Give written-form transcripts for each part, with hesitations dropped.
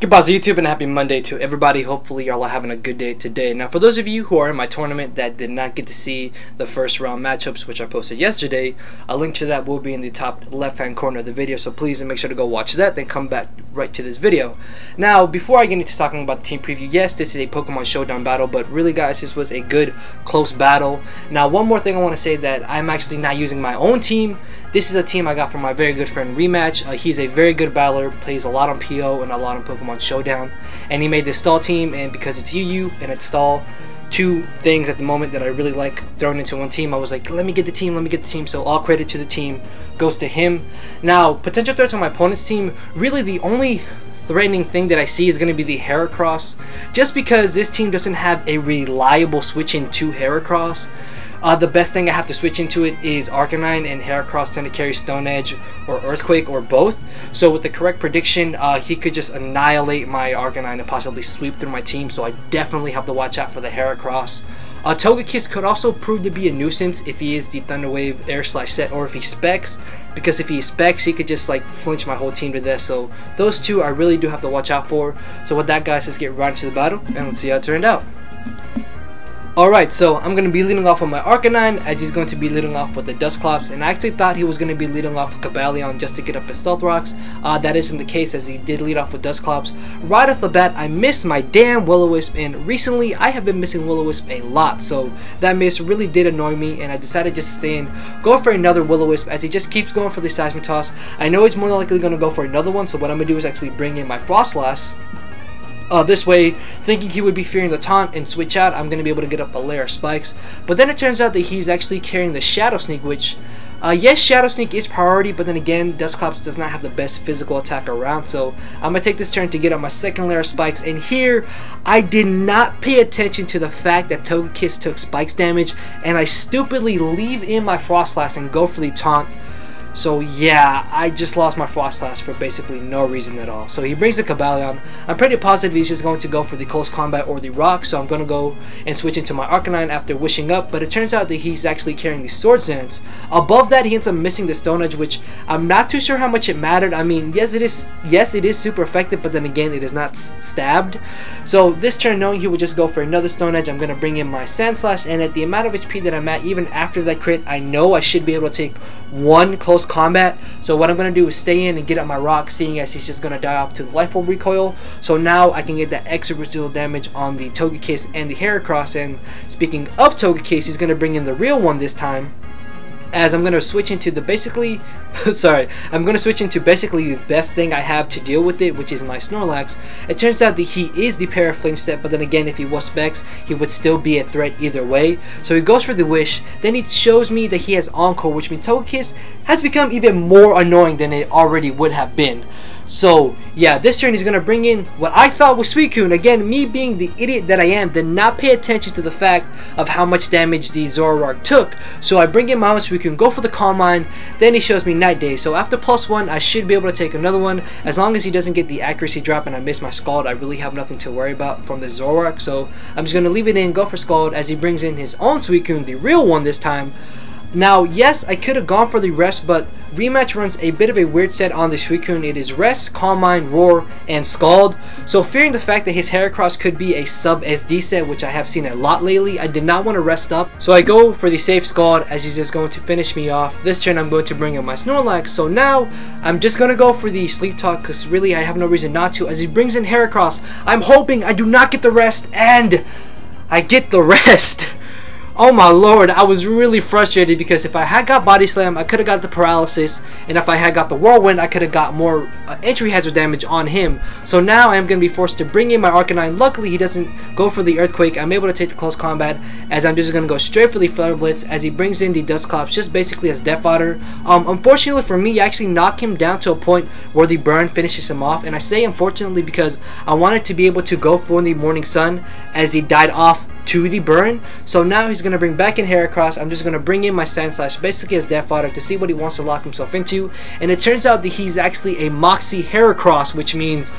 Goodbye YouTube and happy Monday to everybody. Hopefully y'all are having a good day today. Now for those of you who are in my tournament that did not get to see the first round matchups, which I posted yesterday, a link to that will be in the top left hand corner of the video, so please make sure to go watch that, then come back right to this video. Now before I get into talking about the team preview, yes, this is a Pokemon Showdown battle, but really guys, this was a good close battle. Now one more thing I want to say, that I'm actually not using my own team. This is a team I got from my very good friend Rematch. He's a very good battler, plays a lot on PO and a lot on Pokemon Showdown, and he made this stall team, and because it's UU and it's stall, two things at the moment that I really like thrown into one team, I was like, let me get the team, so all credit to the team goes to him. Now potential threats on my opponent's team, really the only threatening thing that I see is going to be the Heracross, just because this team doesn't have a reliable switch in to Heracross. The best thing I have to switch into it is Arcanine, and Heracross tend to carry Stone Edge or Earthquake or both. So with the correct prediction, he could just annihilate my Arcanine and possibly sweep through my team. So I definitely have to watch out for the Heracross. Togekiss could also prove to be a nuisance if he is the Thunder Wave Air Slash set, or if he specs, because if he specs, he could just like flinch my whole team to death. So those two I really do have to watch out for. So with that guys, let's get right into the battle and let's see how it turned out. Alright, so I'm going to be leading off with my Arcanine, as he's going to be leading off with the Dusclops, and I actually thought he was going to be leading off with Cobalion just to get up his Stealth Rocks. That isn't the case, as he did lead off with Dusclops. Right off the bat, I missed my damn Will-O-Wisp, and recently I have been missing Will-O-Wisp a lot, so that miss really did annoy me, and I decided just to stay in, go for another Will-O-Wisp, as he just keeps going for the Seismitoss. I know he's more likely going to go for another one, so what I'm going to do is actually bring in my Frostlass. This way, thinking he would be fearing the taunt and switch out, I'm going to be able to get up a layer of spikes. But then it turns out that he's actually carrying the Shadow Sneak, which, yes, Shadow Sneak is priority, but then again, Dusclops does not have the best physical attack around. So I'm going to take this turn to get up my second layer of spikes. And here, I did not pay attention to the fact that Togekiss took spikes damage, and I stupidly leave in my Frostlass and go for the taunt. So yeah, I just lost my Frostlass for basically no reason at all. So he brings the Cobalion. I'm pretty positive he's just going to go for the Close Combat or the Rock, so I'm going to go and switch into my Arcanine after wishing up, but it turns out that he's actually carrying the Swords Dance. Above that, he ends up missing the Stone Edge, which I'm not too sure how much it mattered. I mean, yes it is super effective, but then again, it is not stabbed. So this turn, knowing he would just go for another Stone Edge, I'm going to bring in my Sandslash, and at the amount of HP that I'm at, even after that crit, I know I should be able to take one Close Combat. So what I'm going to do is stay in and get up my Rock, seeing as he's just going to die off to the Life Orb recoil. So now I can get that extra residual damage on the Togekiss and the Heracross. And speaking of Togekiss, he's going to bring in the real one this time, as I'm going to switch into the basically the best thing I have to deal with it, which is my Snorlax. It turns out that he is the Paraflinch set, but then again, if he was specs, he would still be a threat either way. So he goes for the Wish, then he shows me that he has Encore, which means Togekiss has become even more annoying than it already would have been. So yeah, this turn he's going to bring in what I thought was Suicune. Again, me being the idiot that I am, did not pay attention to the fact of how much damage the Zoroark took. So I bring in my own Suicune, go for the Calm Mind, then he shows me Night Day. So after +1, I should be able to take another one. As long as he doesn't get the accuracy drop and I miss my Scald, I really have nothing to worry about from the Zoroark. So I'm just going to leave it in, go for Scald, as he brings in his own Suicune, the real one this time. Now, yes, I could have gone for the rest, but Rematch runs a bit of a weird set on the Suicune. It is Rest, Calm Mind, Roar, and Scald. So fearing the fact that his Heracross could be a sub SD set, which I have seen a lot lately, I did not want to rest up. So I go for the safe Scald, as he's just going to finish me off. This turn I'm going to bring in my Snorlax. So now I'm just going to go for the Sleep Talk, because really I have no reason not to, as he brings in Heracross. I'm hoping I do not get the rest, and I get the rest. Oh my lord, I was really frustrated, because if I had got Body Slam, I could have got the Paralysis, and if I had got the Whirlwind, I could have got more entry hazard damage on him. So now I am going to be forced to bring in my Arcanine. Luckily, he doesn't go for the Earthquake. I'm able to take the Close Combat, as I'm just going to go straight for the Flare Blitz, as he brings in the Dusclops just basically as Death Fodder. Unfortunately for me, I actually knock him down to a point where the burn finishes him off, and I say unfortunately because I wanted to be able to go for the Morning Sun, as he died off to the burn. So now he's going to bring back in Heracross. I'm just going to bring in my Sandslash basically as Death Fodder to see what he wants to lock himself into, and it turns out that he's actually a Moxie Heracross, which means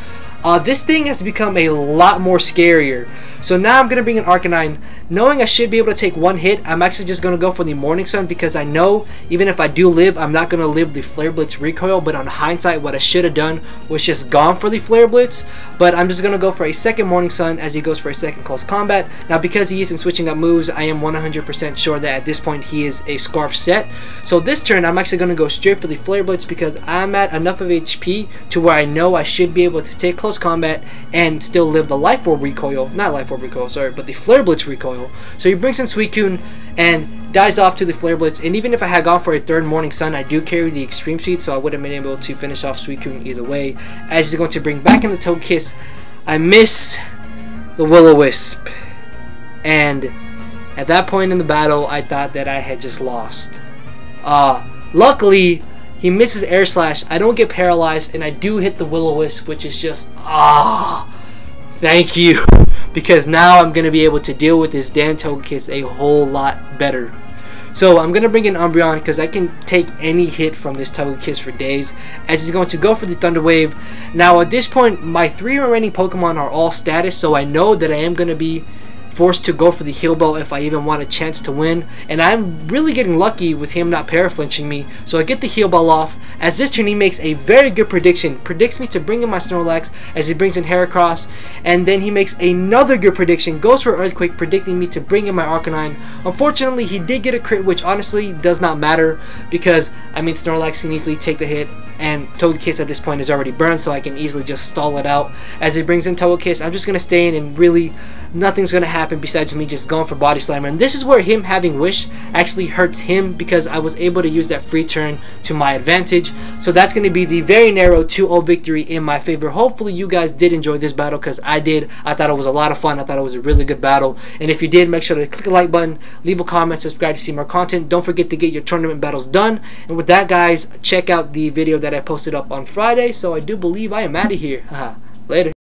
this thing has become a lot more scarier. So now I'm going to bring in Arcanine. knowing I should be able to take one hit, I'm actually just going to go for the Morning Sun, because I know even if I do live, I'm not going to live the Flare Blitz recoil. But on hindsight, what I should have done was just gone for the Flare Blitz. But I'm just going to go for a second Morning Sun as he goes for a second Close Combat. Now, because he isn't switching up moves, I am 100% sure that at this point he is a Scarf set. So this turn, I'm actually going to go straight for the Flare Blitz, because I'm at enough of HP to where I know I should be able to take Close Combat and still live the Life Orb recoil. Not Life Orb recoil, sorry, but the Flare Blitz recoil. So he brings in Suicune and dies off to the Flare Blitz. And even if I had gone for a third Morning Sun, I do carry the Extreme Speed, so I would have been able to finish off Suicune either way. As he's going to bring back in the Togekiss, I miss the Will-O-Wisp. And at that point in the battle, I thought that I had just lost. Luckily, he misses Air Slash. I don't get paralyzed, and I do hit the Will-O-Wisp, which is just, thank you. Because now I'm going to be able to deal with this damn Togekiss a whole lot better. So I'm going to bring in Umbreon, because I can take any hit from this Togekiss for days, as he's going to go for the Thunder Wave. Now at this point, my 3 remaining Pokemon are all status, so I know that I am going to be forced to go for the Heal Bell if I even want a chance to win. And I'm really getting lucky with him not paraflinching me. So I get the Heal Bell off. As this turn, he makes a very good prediction. Predicts me to bring in my Snorlax as he brings in Heracross. And then he makes another good prediction. Goes for Earthquake, predicting me to bring in my Arcanine. Unfortunately, he did get a crit, which honestly does not matter. Because, I mean, Snorlax can easily take the hit. And Togekiss at this point is already burned, so I can easily just stall it out. As he brings in Togekiss, I'm just going to stay in, and really nothing's going to happen besides me just going for Body Slammer. And this is where him having Wish actually hurts him, because I was able to use that free turn to my advantage. So that's going to be the very narrow 2-0 victory in my favor. Hopefully you guys did enjoy this battle, because I did. I thought it was a lot of fun. I thought it was a really good battle. And if you did, make sure to click the like button, leave a comment, subscribe to see more content. Don't forget to get your tournament battles done. And with that, guys, check out the video that I posted up on Friday. So I do believe I am out of here. Later.